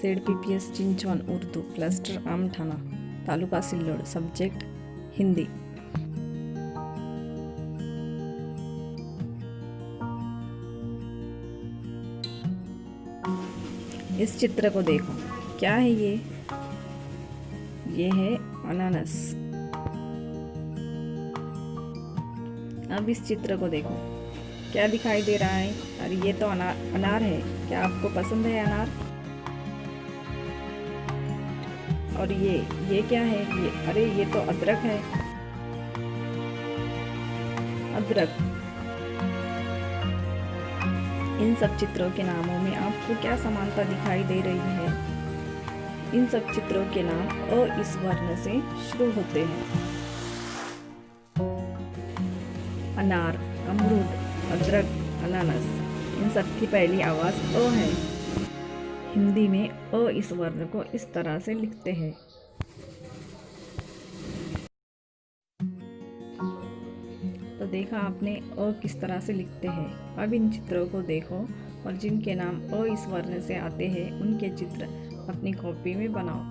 ZPPS Chinchwan Urdu, cluster Amthana, taluka Sillod, subject Hindi. इस चित्र को देखो, क्या है ये है अनानास। अब इस चित्र को देखो, क्या दिखाई दे रहा है? अरे ये तो अनार है। क्या आपको पसंद है अनार? और ये क्या है? अरे ये तो अदरक है। अदरक। इन सब चित्रों के नामों में आपको क्या समानता दिखाई दे रही है? इन सब चित्रों के नाम अ इस वर्ण से शुरू होते हैं। अनार, अमरूद, अदरक, अनानास, इन सब की पहली आवाज़ अ है। हिंदी में अ इस वर्ण को इस तरह से लिखते हैं। तो देखा आपने अ किस तरह से लिखते हैं। अब इन चित्रों को देखो और जिनके नाम अ इस वर्ण से आते हैं उनके चित्र अपनी कॉपी में बनाओ।